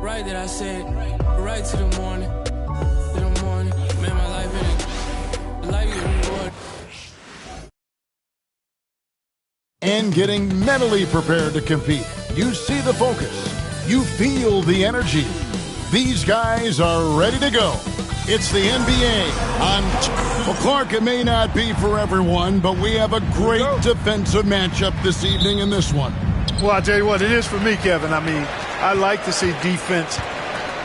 Right that I said, right to the morning. Man, my life in it. Life is reward. And getting mentally prepared to compete. You see the focus. You feel the energy. These guys are ready to go. It's the NBA. Well, Clark, it may not be for everyone, but we have a great defensive matchup this evening in this one. Well, I'll tell you what, it is for me, Kevin. I mean, I like to see defense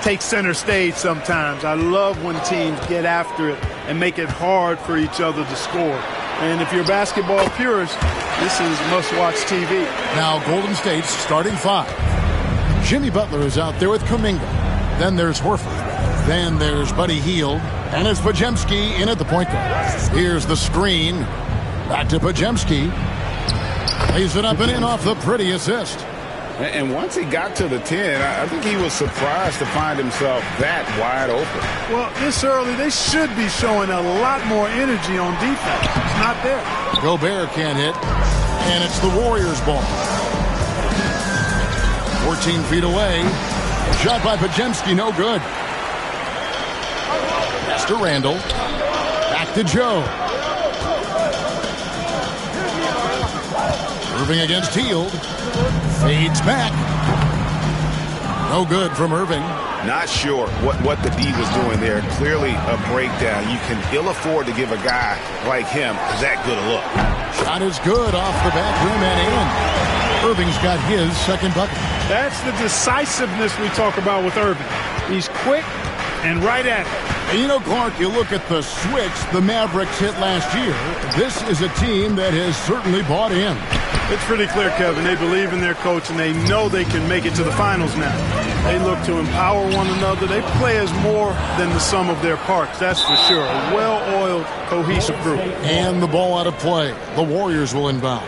take center stage sometimes. I love when teams get after it and make it hard for each other to score. And if you're a basketball purist, this is must-watch TV. Now, Golden State's starting five. Jimmy Butler is out there with Kuminga. Then there's Horford. Then there's Buddy Hield. And it's Podziemski in at the point guard. Here's the screen. Back to Podziemski. Lays it up and in off the pretty assist. And once he got to the 10, I think he was surprised to find himself that wide open. Well, this early, they should be showing a lot more energy on defense. It's not there. Gobert can't hit. And it's the Warriors' ball. 14 feet away. Shot by Podziemski, no good. Pass to Randall. Back to Joe. Irving against Hield. Fades back. No good from Irving. Not sure what the D was doing there. Clearly a breakdown. You can ill afford to give a guy like him that good a look. Shot is good off the back rim and in. Irving's got his second bucket. That's the decisiveness we talk about with Irving. He's quick and right at it. And you know, Clark, you look at the switch the Mavericks hit last year. This is a team that has certainly bought in. It's pretty clear, Kevin. They believe in their coach, and they know they can make it to the finals now. They look to empower one another. They play as more than the sum of their parts, that's for sure. A well-oiled, cohesive group. And the ball out of play. The Warriors will inbound.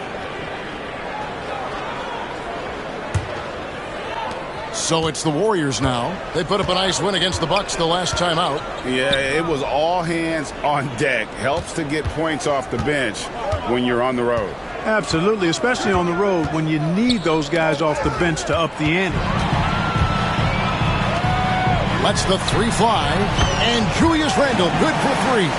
So it's the Warriors now. They put up a nice win against the Bucks the last time out. Yeah, it was all hands on deck. Helps to get points off the bench when you're on the road. Absolutely, especially on the road when you need those guys off the bench to up the ante. Lets the three fly, and Julius Randle good for three.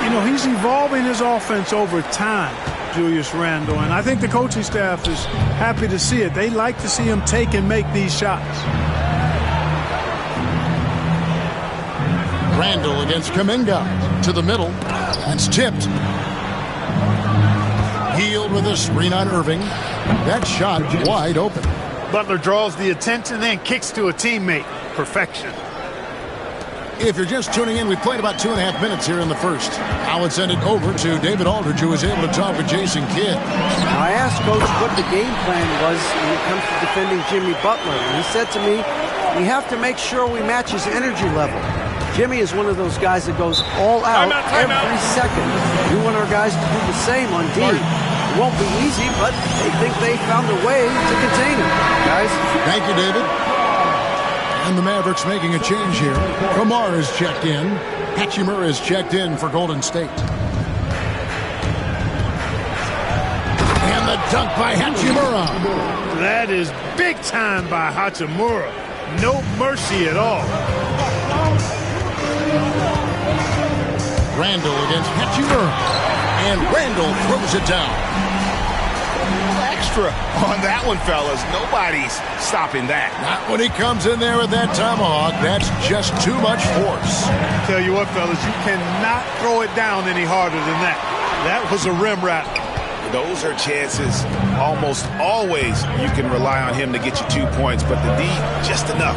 You know, he's evolving his offense over time, Julius Randle, and I think the coaching staff is happy to see it. They like to see him take and make these shots. Randle against Kuminga to the middle. That's tipped. Hield with a screen on Irving. That shot wide open. Butler draws the attention and kicks to a teammate. Perfection. If you're just tuning in, we played about 2.5 minutes here in the first. Now let's send it over to David Aldridge, who was able to talk with Jason Kidd. Now, I asked Coach what the game plan was when it comes to defending Jimmy Butler. And he said to me, we have to make sure we match his energy level. Jimmy is one of those guys that goes all out every second. We want our guys to do the same on D. It won't be easy, but they think they found a way to contain him, guys. Thank you, David. And the Mavericks making a change here. Kamar is checked in. Hachimura is checked in for Golden State. And the dunk by Hachimura. That is big time by Hachimura. No mercy at all. Randle against Hachimura. And Randle throws it down. Extra on that one, fellas. Nobody's stopping that. Not when he comes in there with that tomahawk. That's just too much force. Tell you what, fellas, you cannot throw it down any harder than that. That was a rim wrap. Those are chances almost always you can rely on him to get you 2 points, but the D just enough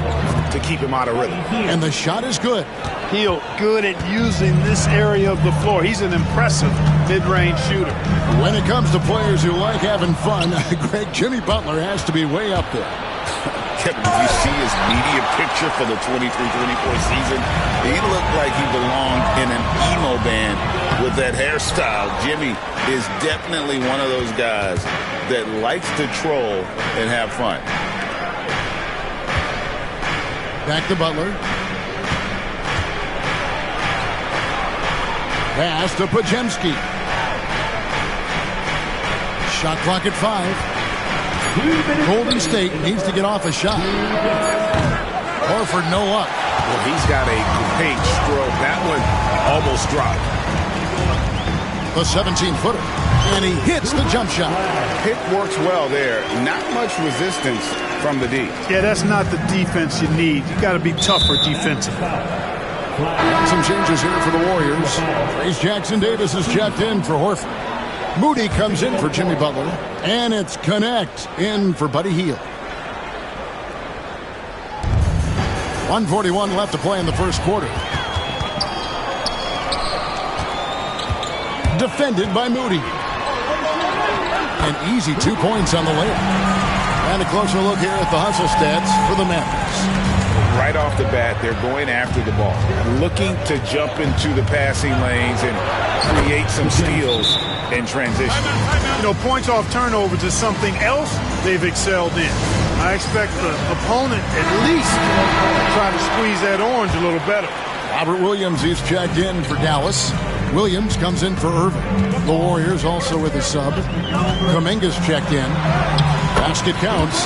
to keep him out of rhythm. And the shot is good. Hield good at using this area of the floor. He's an impressive mid-range shooter. When it comes to players who like having fun, Greg, Jimmy Butler has to be way up there. Did you see his media picture for the 23-24 season? He looked like he belonged in an emo band with that hairstyle. Jimmy is definitely one of those guys that likes to troll and have fun. Back to Butler. Pass to Podziemski. Shot clock at 5. Golden State needs to get off a shot. Horford, no luck. Well, he's got a great stroke. That one almost dropped. The 17-footer. And he hits the jump shot. Pick works well there. Not much resistance from the D. Yeah, that's not the defense you need. You got to be tougher defensively. Some changes here for the Warriors. Trace Jackson-Davis is checked in for Horford. Moody comes in for Jimmy Butler. And it's Connect in for Buddy Hield. 1:41 left to play in the first quarter. Defended by Moody. An easy 2 points on the layup. And a closer look here at the hustle stats for the Mavericks. Right off the bat, they're going after the ball, looking to jump into the passing lanes and create some steals in transition. You know, points off turnovers is something else they've excelled in. I expect the opponent at least to try to squeeze that orange a little better. Robert Williams is checked in for Dallas. Williams comes in for Irving. The Warriors also with a sub. Kuminga's checked in. Basket counts.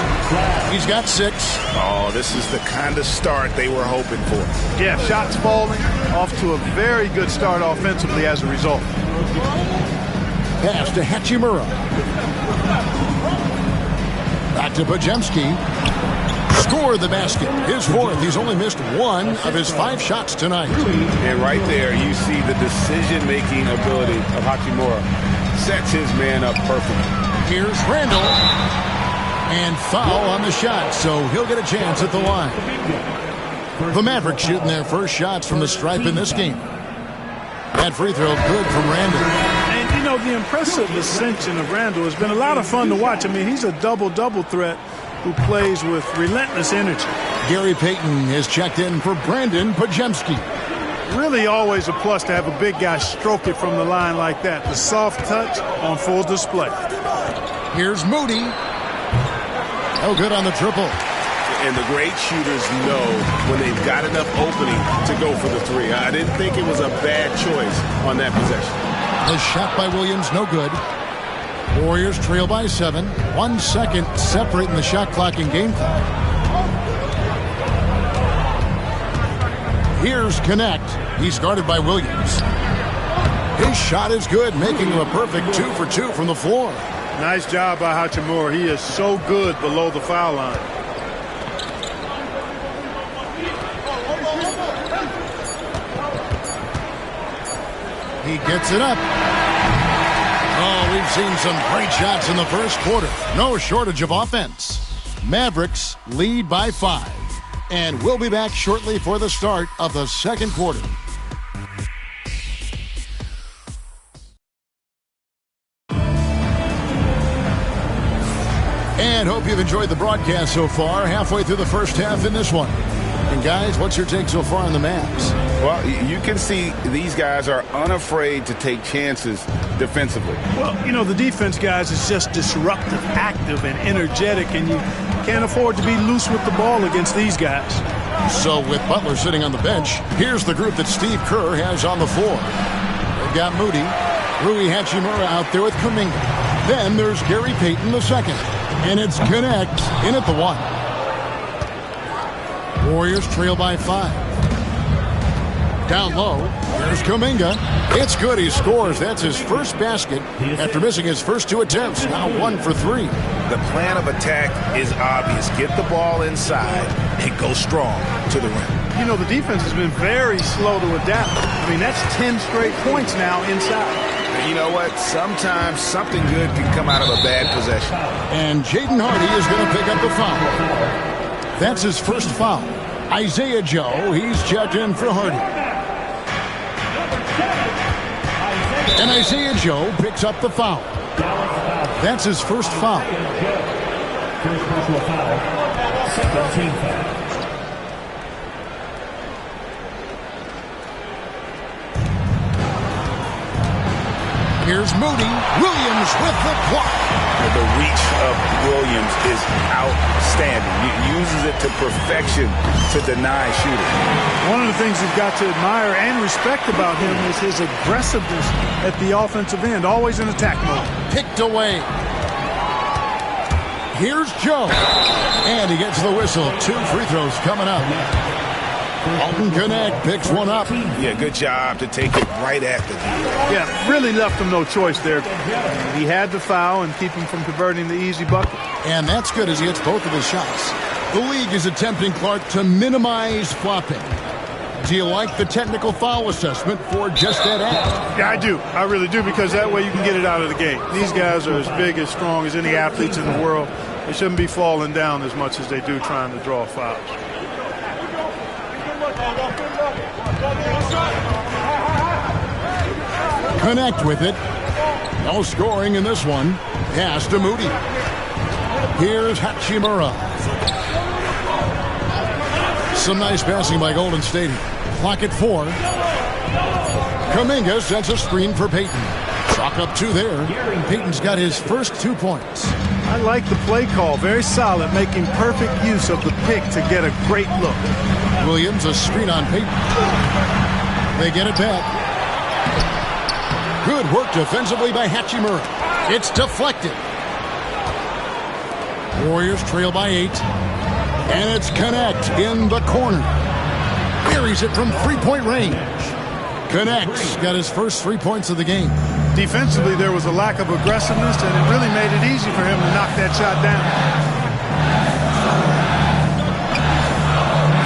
He's got 6. Oh, this is the kind of start they were hoping for. Yeah, shots falling, off to a very good start offensively as a result. Pass to Hachimura. Back to Podziemski. Score the basket. His 4th. He's only missed 1 of his 5 shots tonight. And right there, you see the decision-making ability of Hachimura. Sets his man up perfectly. Here's Randall. And foul on the shot, so he'll get a chance at the line. The Mavericks shooting their first shots from the stripe in this game. That free throw good from Randall. And, you know, the impressive ascension of Randall has been a lot of fun to watch. I mean, he's a double-double threat who plays with relentless energy. Gary Payton is checked in for Brandon Podziemski. Really always a plus to have a big guy stroke it from the line like that. The soft touch on full display. Here's Moody. No good on the triple. And the great shooters know when they've got enough opening to go for the 3. I didn't think it was a bad choice on that possession. The shot by Williams, no good. Warriors trail by 7. 1 second separating the shot clock and game clock. Here's Connect. He's guarded by Williams. His shot is good, making him a perfect 2 for 2 from the floor. Nice job by Hachimura. He is so good below the foul line. He gets it up. Oh, we've seen some great shots in the first quarter. No shortage of offense. Mavericks lead by 5. And we'll be back shortly for the start of the second quarter. And hope you've enjoyed the broadcast so far. Halfway through the first half in this one. And guys, what's your take so far on the Mavs? Well, you can see these guys are unafraid to take chances defensively. Well, you know, the defense, guys, is just disruptive, active, and energetic, and you can't afford to be loose with the ball against these guys. So with Butler sitting on the bench, here's the group that Steve Kerr has on the floor. They've got Moody, Rui Hachimura out there with Kuminga. Then there's Gary Payton the second. And it's Connect in at the 1. Warriors trail by 5. Down low, here's Kuminga. It's good, he scores. That's his first basket after missing his first 2 attempts. Now 1 for 3. The plan of attack is obvious. Get the ball inside and go strong to the rim. You know, the defense has been very slow to adapt. I mean, that's 10 straight points now inside. And you know what? Sometimes something good can come out of a bad possession. And Jaden Hardy is going to pick up the foul. That's his first foul. Isaiah Joe, he's checked in for Hardy. And Isaiah Joe picks up the foul. That's his first foul. First personal foul, 17 foul. Here's Moody. Williams with the block. The reach of Williams is outstanding. He uses it to perfection to deny shooting. One of the things you've got to admire and respect about him is his aggressiveness at the offensive end, always in attack mode. Picked away. Here's Joe. And he gets the whistle. 2 free throws coming up. Alton Connect picks one up. Yeah, good job to take it right at the heel. Yeah, really left him no choice there. He had the foul and keep him from converting the easy bucket. And that's good as he hits both of his shots. The league is attempting, Clark, to minimize flopping. Do you like the technical foul assessment for just that act? Yeah, I do. I really do, because that way you can get it out of the game. These guys are as big, as strong as any athletes in the world. They shouldn't be falling down as much as they do trying to draw fouls. Connect with it. No scoring in this one. Pass to Moody. Here's Hachimura. Some nice passing by Golden State. Clock at 4. Kuminga sends a screen for Payton. Chalk up 2 there. Payton's got his first 2 points. I like the play call. Very solid, making perfect use of the pick to get a great look. Williams, a screen on Payton. They get it back. Good work defensively by Hachimura. It's deflected. Warriors trail by 8. And it's Connect in the corner. Buries it from 3-point range. Connect's got his first 3 points of the game. Defensively, there was a lack of aggressiveness, and it really made it easy for him to knock that shot down.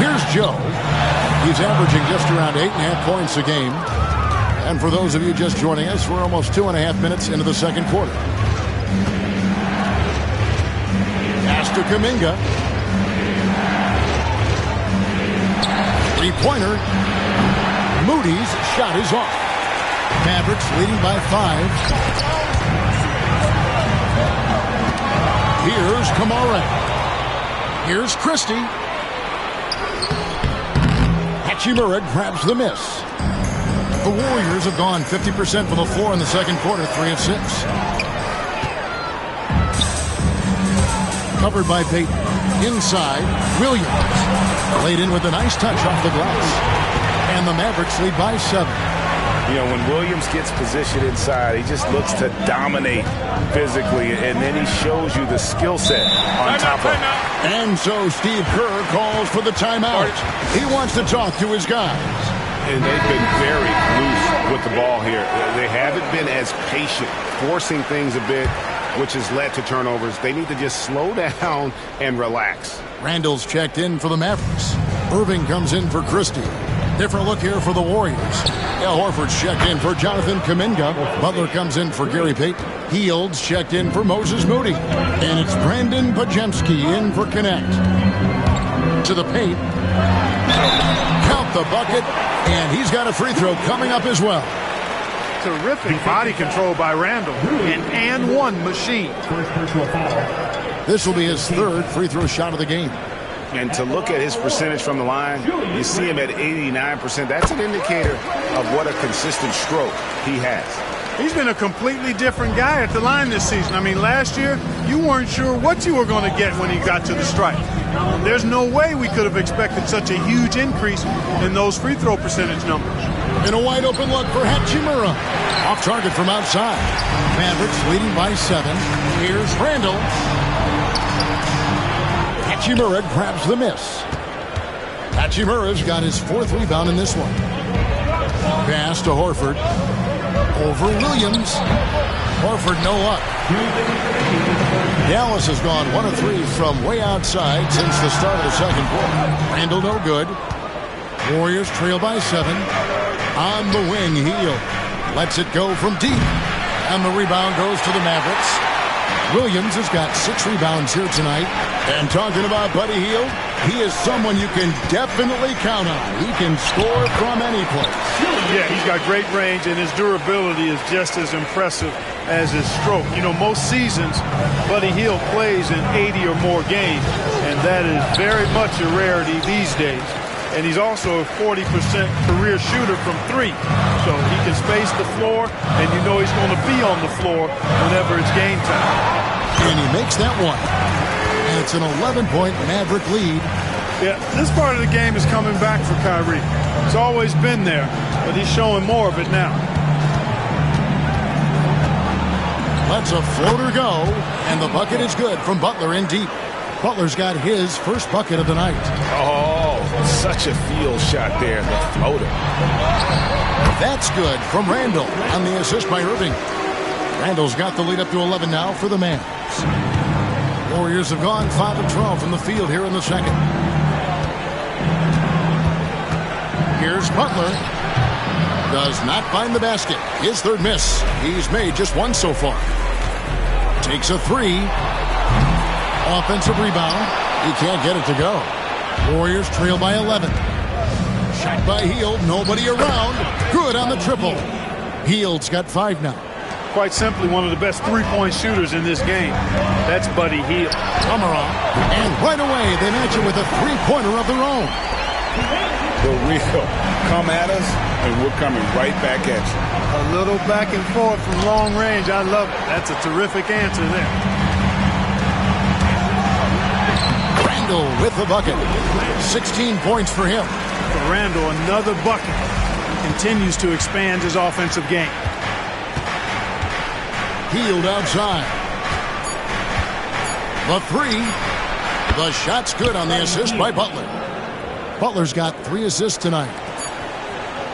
Here's Joe. He's averaging just around 8.5 points a game. And for those of you just joining us, we're almost 2.5 minutes into the second quarter. Pass to Kuminga. 3-pointer. Moody's shot is off. Mavericks leading by 5. Here's Kamara. Here's Christie. Hachimura grabs the miss. The Warriors have gone 50% from the floor in the second quarter, 3 of 6. Covered by Payton. Inside, Williams. Laid in with a nice touch off the glass. And the Mavericks lead by 7. You know, when Williams gets positioned inside, he just looks to dominate physically, and then he shows you the skill set on top of it. And so Steve Kerr calls for the timeout. He wants to talk to his guys. And they've been very loose with the ball here. They haven't been as patient, forcing things a bit, which has led to turnovers. They need to just slow down and relax. Randall's checked in for the Mavericks. Irving comes in for Christie. Different look here for the Warriors. Al Horford's checked in for Jonathan Kuminga. Butler comes in for Gary Payton. Heald's checked in for Moses Moody. And it's Brandon Pajemski in for Connect. To the paint. Count the bucket. And he's got a free throw coming up as well. Terrific body control by Randall. An and one machine. This will be his 3rd free throw shot of the game. And to look at his percentage from the line, you see him at 89%. That's an indicator of what a consistent stroke he has. He's been a completely different guy at the line this season. I mean, last year, you weren't sure what you were going to get when he got to the stripe. There's no way we could have expected such a huge increase in those free throw percentage numbers. And a wide open look for Hachimura. Off target from outside. Mavericks leading by 7. Here's Randall. Hachimura grabs the miss. Hachimura's got his 4th rebound in this one. Pass to Horford. Over Williams. Horford no luck. Dallas has gone 1 of 3 from way outside since the start of the second quarter. Randall no good. Warriors trail by 7. On the wing, Hield lets it go from deep. And the rebound goes to the Mavericks. Williams has got 6 rebounds here tonight. And talking about Buddy Hield, he is someone you can definitely count on. He can score from any place. Yeah, he's got great range, and his durability is just as impressive as his stroke. You know, most seasons, Buddy Hield plays in 80 or more games, and that is very much a rarity these days. And he's also a 40% career shooter from 3. So he can space the floor, and you know he's going to be on the floor whenever it's game time. And he makes that one. And it's an 11-point Maverick lead. Yeah, this part of the game is coming back for Kyrie. It's always been there, but he's showing more of it now. Lets a floater go, and the bucket is good from Butler in deep. Butler's got his first bucket of the night. Oh, such a field shot there, the floater. That's good from Randall on the assist by Irving. Randall's got the lead up to 11 now for the Mavs. Warriors have gone 5 of 12 from the field here in the second. Here's Butler. Does not find the basket. His third miss. He's made just one so far. Takes a three. Offensive rebound. He can't get it to go. Warriors trail by 11. Shot by Hield. Nobody around. Good on the triple. Hield's got 5 now. Quite simply, one of the best three-point shooters in this game. That's Buddy Hield. Kamara. And right away, they match it with a three-pointer of their own. The real come at us, and we're coming right back at you. A little back and forth from long range. I love it. That's a terrific answer there. Randall with the bucket. 16 points for him. For Randall, another bucket. Continues to expand his offensive game. Hield outside. The three. The shot's good on the assist by Butler. Butler's got 3 assists tonight.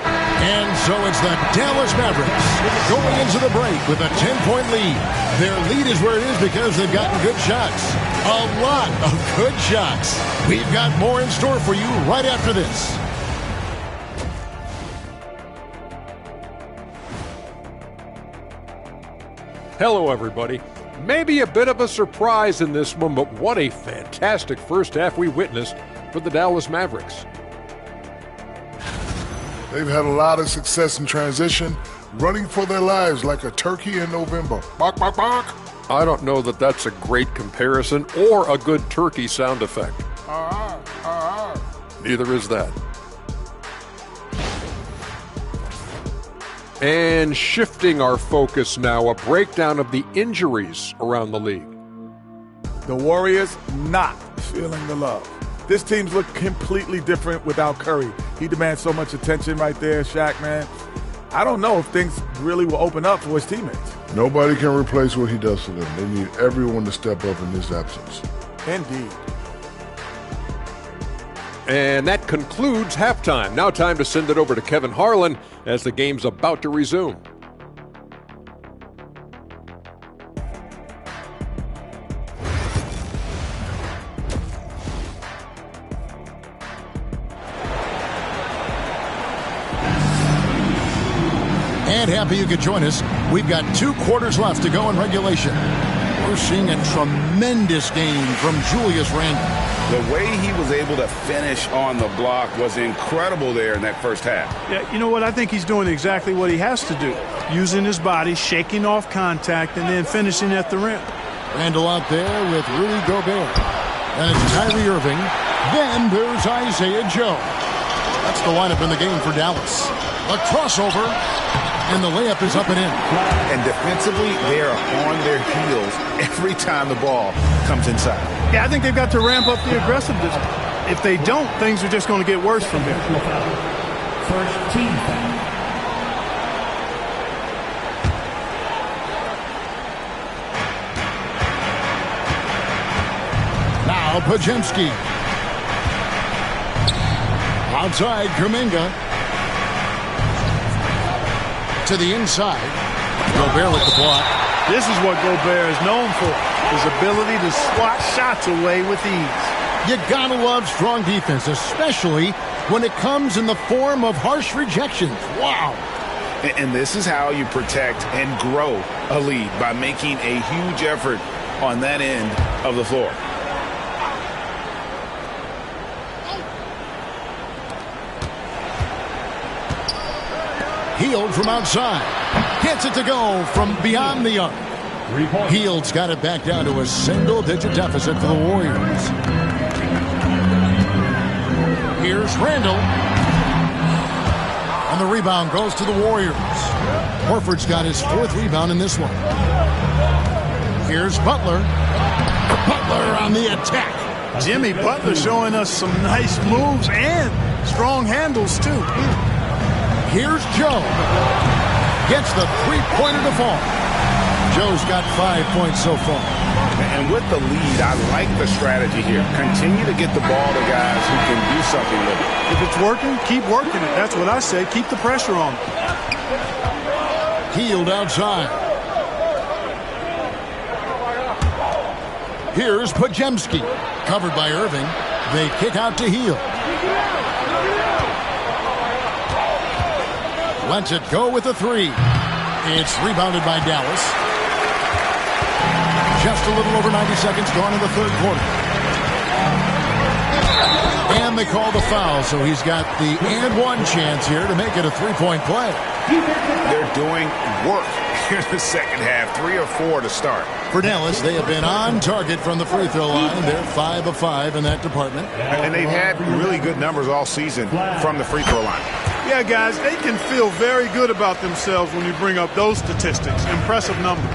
And so it's the Dallas Mavericks going into the break with a 10-point lead. Their lead is where it is because they've gotten good shots. A lot of good shots. We've got more in store for you right after this. Hello, everybody. Maybe a bit of a surprise in this one, but what a fantastic first half we witnessed for the Dallas Mavericks. They've had a lot of success in transition, running for their lives like a turkey in November. Bark, bark, bark. I don't know that that's a great comparison or a good turkey sound effect. Neither is that. And shifting our focus now, a breakdown of the injuries around the league. The Warriors not feeling the love. This team's look completely different without Curry. He demands so much attention right there, Shaq, man. I don't know if things really will open up for his teammates. Nobody can replace what he does for them. They need everyone to step up in his absence. Indeed. And that concludes halftime. Now time to send it over to Kevin Harlan as the game's about to resume. And happy you could join us. We've got 2 quarters left to go in regulation. We're seeing a tremendous game from Julius Randle. The way he was able to finish on the block was incredible there in that first half. Yeah, you know what? I think he's doing exactly what he has to do. Using his body, shaking off contact, and then finishing at the rim. Randle out there with Rudy Gobert. And it's Kyrie Irving. Then there's Isaiah Joe. That's the lineup in the game for Dallas. A crossover, and the layup is up and in. And defensively, they are on their heels every time the ball comes inside. Yeah, I think they've got to ramp up the aggressiveness. If they don't, things are just going to get worse from here. First team foul. Now Pajemski. Outside, Kuminga. To the inside. Gobert with the block. This is what Gobert is known for. His ability to swat shots away with ease. You gotta love strong defense, especially when it comes in the form of harsh rejections. Wow. And this is how you protect and grow a lead, by making a huge effort on that end of the floor. Hield from outside. Gets it to go from beyond the arc. Hield's got it back down to a single-digit deficit for the Warriors. Here's Randall. And the rebound goes to the Warriors. Horford's got his 4th rebound in this one. Here's Butler. Butler on the attack. Jimmy Butler showing us some nice moves and strong handles, too. Here's Joe. Gets the three-pointer to fall. Joe's got 5 points so far. And with the lead, I like the strategy here. Continue to get the ball to guys who can do something with it. If it's working, keep working it. That's what I say. Keep the pressure on. Hield outside. Here's Pajemski. Covered by Irving. They kick out to Hield. Lets it go with a three. It's rebounded by Dallas. Just a little over 90 seconds gone in the third quarter. And they call the foul, so he's got the and one chance here to make it a three-point play. They're doing work here in the second half. 3 or 4 to start. For Dallas, they have been on target from the free throw line. They're 5 of 5 in that department. And they've had really good numbers all season from the free throw line. Yeah, guys, they can feel very good about themselves when you bring up those statistics. Impressive numbers.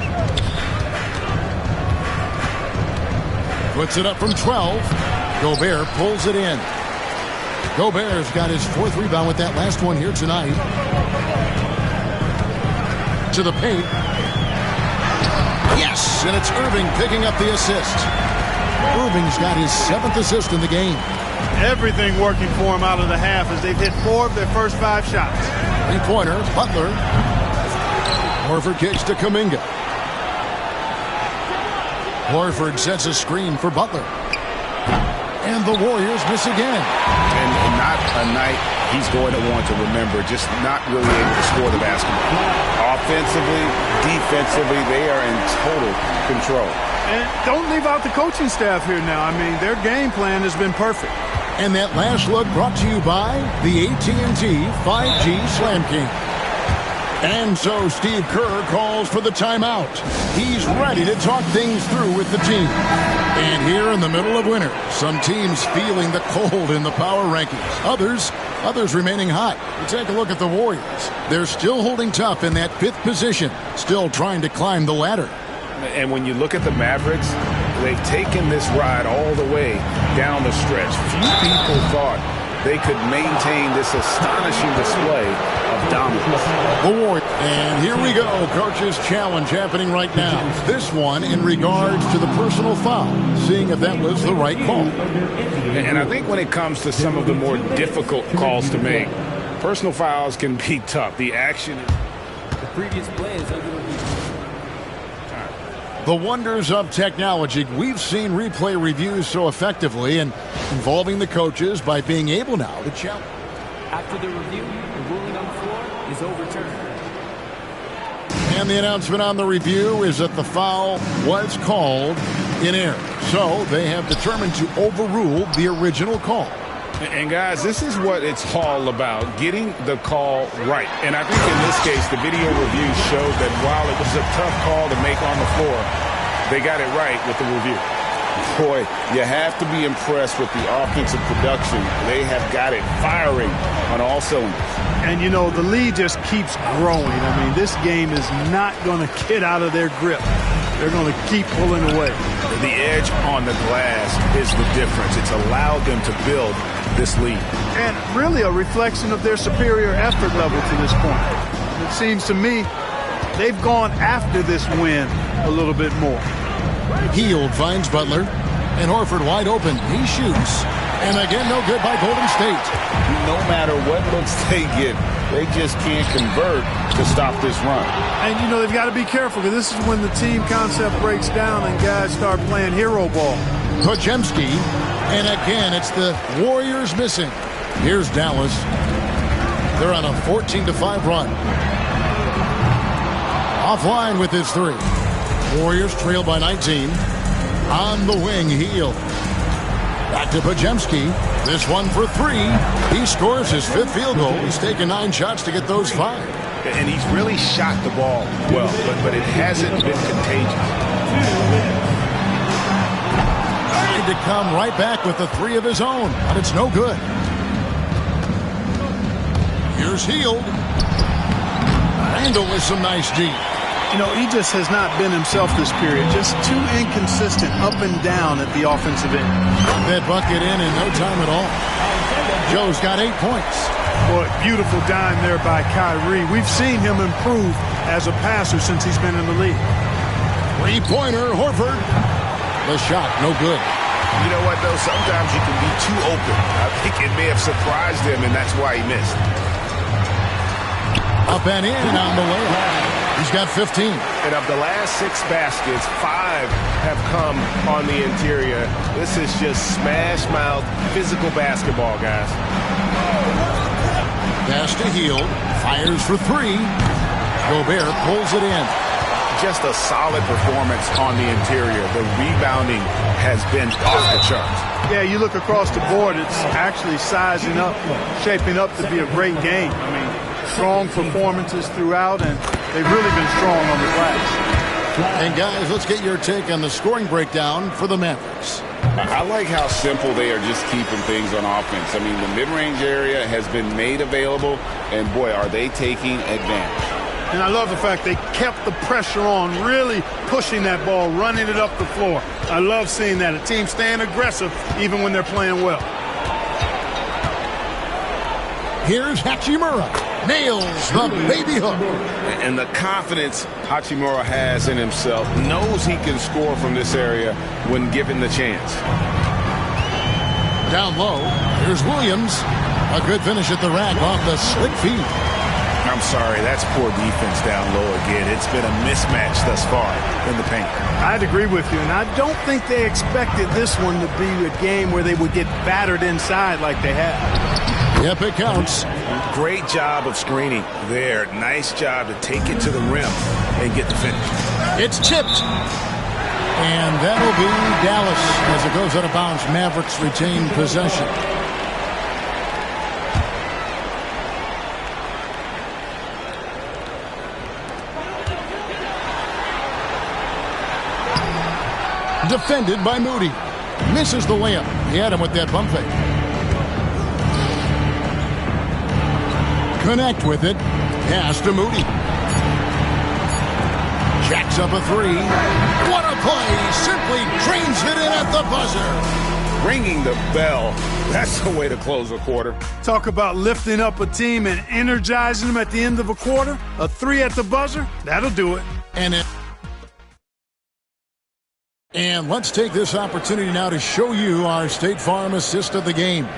Puts it up from 12. Gobert pulls it in. Gobert's got his 4th rebound with that last one here tonight. To the paint. Yes, and it's Irving picking up the assist. Irving's got his 7th assist in the game. Everything working for him out of the half as they've hit 4 of their first 5 shots. Three-pointer, Butler. Horford kicks to Kuminga. Horford sets a screen for Butler. And the Warriors miss again. And not a night he's going to want to remember, just not really able to score the basketball. Offensively, defensively, they are in total control. And don't leave out the coaching staff here now. I mean, their game plan has been perfect. And that last look brought to you by the AT&T 5G Slam King. And so Steve Kerr calls for the timeout. He's ready to talk things through with the team. And here in the middle of winter, some teams feeling the cold in the power rankings. Others remaining hot. You take a look at the Warriors. They're still holding tough in that 5th position, still trying to climb the ladder. And when you look at the Mavericks, they've taken this ride all the way down the stretch. Few people thought they could maintain this astonishing display of dominance. The Warriors. And here we go. Coach's challenge happening right now. This one in regards to the personal foul, seeing if that was the right call. And I think when it comes to some of the more difficult calls to make, personal fouls can be tough. The action. The previous play is under review. The wonders of technology. We've seen replay reviews so effectively and involving the coaches by being able now to challenge. After the review, the ruling on the floor is overturned. And the announcement on the review is that the foul was called in error. So they have determined to overrule the original call. And guys, this is what it's all about, getting the call right. And I think in this case, the video review showed that while it was a tough call to make on the floor, they got it right with the review. Boy, you have to be impressed with the offensive production. They have got it firing on all cylinders. And, you know, the lead just keeps growing. I mean, this game is not going to get out of their grip. They're going to keep pulling away. The edge on the glass is the difference. It's allowed them to build this lead. And really a reflection of their superior effort level to this point. It seems to me they've gone after this win a little bit more. Hield finds Butler, and Horford wide open. He shoots. And again, no good by Golden State. No matter what looks they get, they just can't convert to stop this run. And, you know, they've got to be careful because this is when the team concept breaks down and guys start playing hero ball. Pajemski, and again, it's the Warriors missing. Here's Dallas. They're on a 14-5 run. Offline with his three. Warriors trail by 19. On the wing, Hield. Back to Pajemski. This one for three. He scores his 5th field goal. He's taken 9 shots to get those 5. And he's really shot the ball well, but it hasn't been contagious. Tried to come right back with the 3 of his own, but it's no good. Here's Hield. Randall with some nice deep. You know, he just has not been himself this period. Just too inconsistent up and down at the offensive end. That bucket in no time at all. Joe's got 8 points. Boy, beautiful dime there by Kyrie. We've seen him improve as a passer since he's been in the league. Three-pointer, Horford. The shot, no good. You know what, though? Sometimes you can be too open. I think it may have surprised him, and that's why he missed. Up and in on the layup. He's got 15. And of the last 6 baskets, 5 have come on the interior. This is just smash-mouth, physical basketball, guys. Pass to Hield. Fires for 3. Gobert pulls it in. Just a solid performance on the interior. The rebounding has been off the charts. Yeah, you look across the board, it's actually sizing up, shaping up to be a great game. I mean, strong performances throughout, and they've really been strong on the glass. And guys, let's get your take on the scoring breakdown for the Mavericks. I like how simple they are just keeping things on offense. I mean, the mid-range area has been made available, and boy, are they taking advantage. And I love the fact they kept the pressure on, really pushing that ball, running it up the floor. I love seeing that. A team staying aggressive even when they're playing well. Here's Hachimura. Nails the baby hook. And the confidence Hachimura has in himself, knows he can score from this area when given the chance. Down low, here's Williams. A good finish at the rack off the slick feed. I'm sorry, that's poor defense down low again. It's been a mismatch thus far in the paint. I'd agree with you, and I don't think they expected this one to be a game where they would get battered inside like they have. Yep, it counts. Great job of screening there. Nice job to take it to the rim and get the finish. It's tipped. And that'll be Dallas as it goes out of bounds. Mavericks retain possession. Defended by Moody. Misses the layup. He had him with that bump fake. Connect with it. Pass to Moody. Jacks up a 3. What a play. Simply drains it in at the buzzer. Ringing the bell. That's the way to close a quarter. Talk about lifting up a team and energizing them at the end of a quarter. A 3 at the buzzer, that'll do it. And let's take this opportunity now to show you our State Farm assist of the game.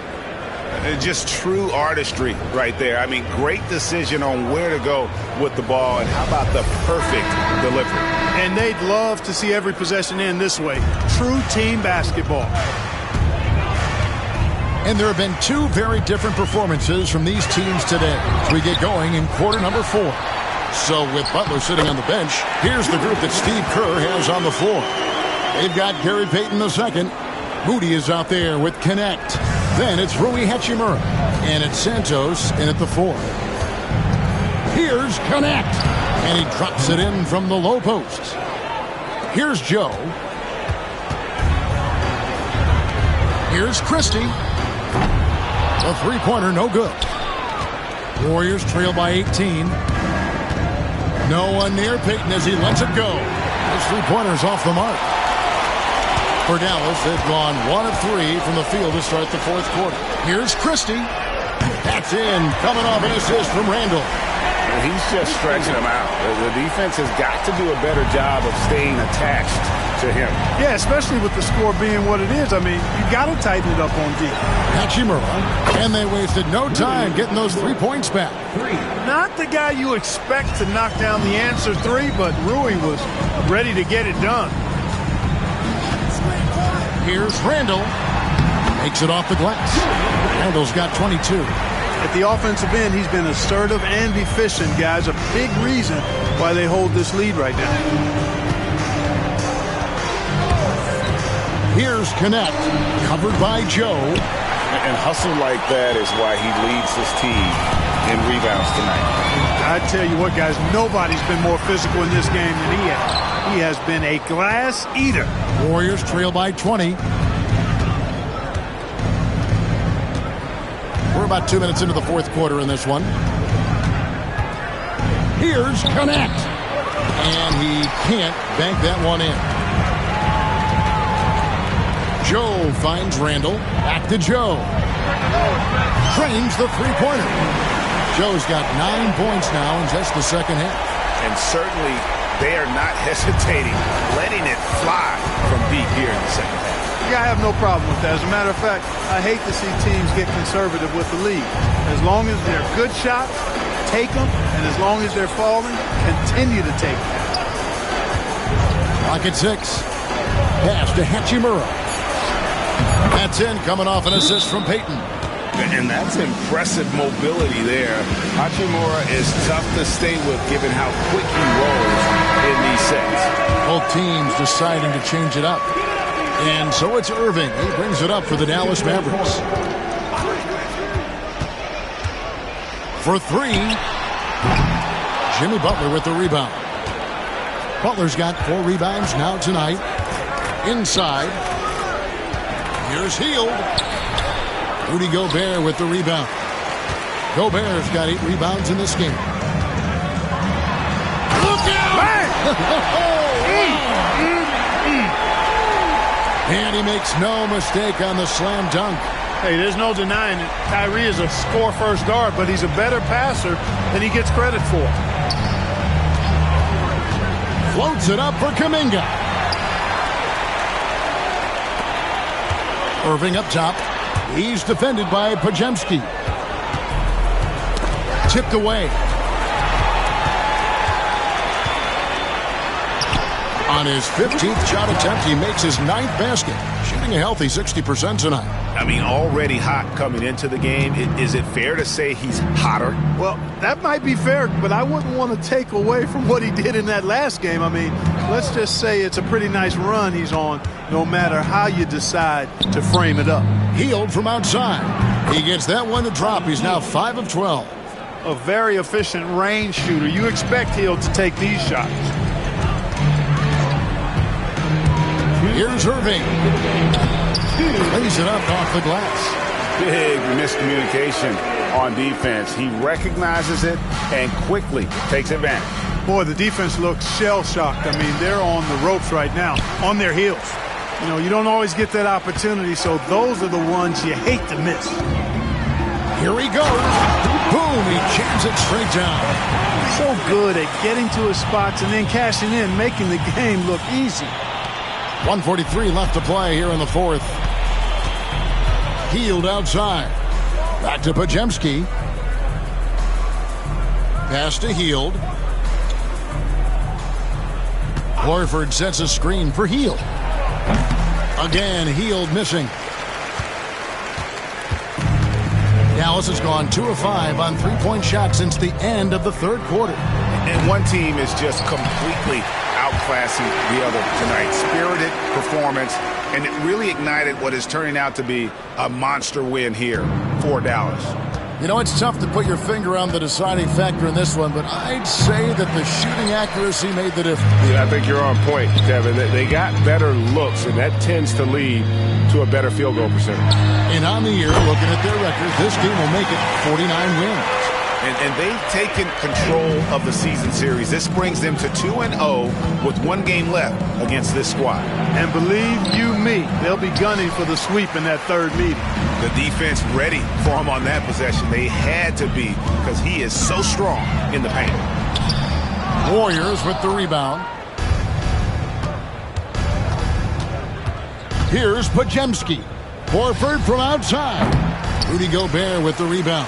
Just true artistry right there. I mean, great decision on where to go with the ball, and how about the perfect delivery. And they'd love to see every possession end this way. True team basketball. And there have been 2 very different performances from these teams today as we get going in quarter number 4. So with Butler sitting on the bench, here's the group that Steve Kerr has on the floor. They've got Gary Payton II. Moody is out there with Connect. Then it's Rui Hachimura. And it's Santos in at the 4. Here's Connect. And he drops it in from the low post. Here's Joe. Here's Christie. A three-pointer, no good. Warriors trail by 18. No one near Payton as he lets it go. His three-pointer's off the mark. For Dallas, they've gone 1 of 3 from the field to start the 4th quarter. Here's Christie. That's in. Coming off an assist from Randall. He's just stretching him out. The defense has got to do a better job of staying attached to him. Yeah, especially with the score being what it is. I mean, you got to tighten it up on D. Hachimura. And they wasted no time getting those 3 points back. Not the guy you expect to knock down the answer 3, but Rui was ready to get it done. Here's Randall. Makes it off the glass. Randall's got 22. At the offensive end, he's been assertive and efficient, guys. A big reason why they hold this lead right now. Here's Connect. Covered by Joe. And hustle like that is why he leads his team in rebounds tonight. I tell you what, guys, nobody's been more physical in this game than he has. He has been a glass eater. Warriors trail by 20. We're about 2 minutes into the 4th quarter in this one. Here's Connect. And he can't bank that one in. Joe finds Randall. Back to Joe. Drains the three-pointer. Joe's got 9 points now in just the second half. And certainly they are not hesitating, letting it fly from deep here in the second half. Yeah, I have no problem with that. As a matter of fact, I hate to see teams get conservative with the lead. As long as they're good shots, take them, and as long as they're falling, continue to take them. Clock at 6. Pass to Hachimura. That's in, coming off an assist from Peyton. And that's impressive mobility there. Hachimura is tough to stay with given how quick he rolls in these sets. Both teams deciding to change it up. And so it's Irving. He brings it up for the Dallas Mavericks. For 3. Jimmy Butler with the rebound. Butler's got 4 rebounds now tonight. Inside. Here's Hield. Rudy Gobert with the rebound. Gobert's got 8 rebounds in this game. Look out! And he makes no mistake on the slam dunk. Hey, there's no denying it. Kyrie is a score-first guard, but he's a better passer than he gets credit for. Floats it up for Kuminga. Irving up top. He's defended by Podziemski. Tipped away. On his 15th shot attempt, he makes his 9th basket, shooting a healthy 60% tonight. I mean, already hot coming into the game. Is it fair to say he's hotter? Well, that might be fair, but I wouldn't want to take away from what he did in that last game. I mean, let's just say it's a pretty nice run he's on, no matter how you decide to frame it up. Hield from outside. He gets that one to drop. He's now 5 of 12. A very efficient range shooter. You expect Hield to take these shots. Here's Irving. Lays it up off the glass. Big miscommunication on defense. He recognizes it and quickly takes advantage. Boy, the defense looks shell-shocked. I mean, they're on the ropes right now, on their heels. You know, you don't always get that opportunity, so those are the ones you hate to miss. Here he goes. Boom, he jams it straight down. So good at getting to his spots and then cashing in, making the game look easy. 1:43 left to play here in the fourth. Hield outside. Back to Podziemski. Pass to Hield. Horford sets a screen for Hield. Again, Hield missing. Dallas has gone 2 of 5 on three-point shots since the end of the third quarter. And one team is just completely outclassing the other tonight. Spirited performance, and it really ignited what is turning out to be a monster win here for Dallas. You know, it's tough to put your finger on the deciding factor in this one, but I'd say that the shooting accuracy made the difference. Yeah, I think you're on point, Kevin. They got better looks, and that tends to lead to a better field goal percentage. And on the year, looking at their record, this team will make it 49 wins. And they've taken control of the season series. This brings them to 2-0 with 1 game left against this squad. And believe you me, they'll be gunning for the sweep in that third meeting. The defense ready for him on that possession. They had to be, because he is so strong in the paint. Warriors with the rebound. Here's Podziemski. Horford from outside. Rudy Gobert with the rebound.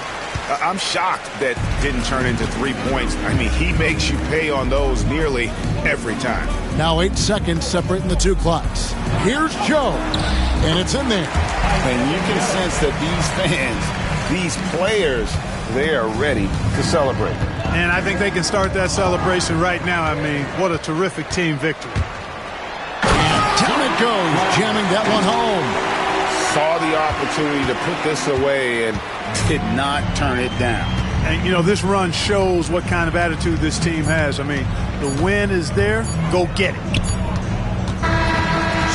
I'm shocked that didn't turn into 3 points. I mean, he makes you pay on those nearly every time. Now 8 seconds separating the two clocks. Here's Joe, and it's in there. And you can sense that these fans, these players, they are ready to celebrate. And I think they can start that celebration right now. I mean, what a terrific team victory. And down it goes, jamming that one home. Saw the opportunity to put this away and did not turn it down. And, you know, this run shows what kind of attitude this team has. I mean, the win is there. Go get it.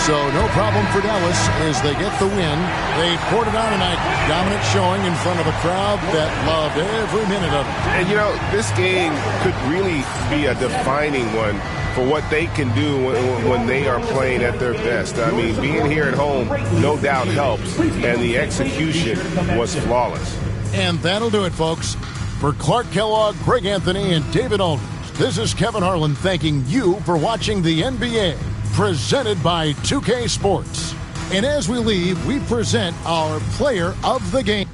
So no problem for Dallas as they get the win. They poured it on tonight. Dominant showing in front of a crowd that loved every minute of it. And, you know, this game could really be a defining one for what they can do when they are playing at their best. I mean, being here at home no doubt helps, and the execution was flawless. And that'll do it, folks. For Clark Kellogg, Greg Anthony, and David Aldridge, This is Kevin Harlan thanking you for watching the NBA, presented by 2K Sports. And as we leave, we present our player of the game.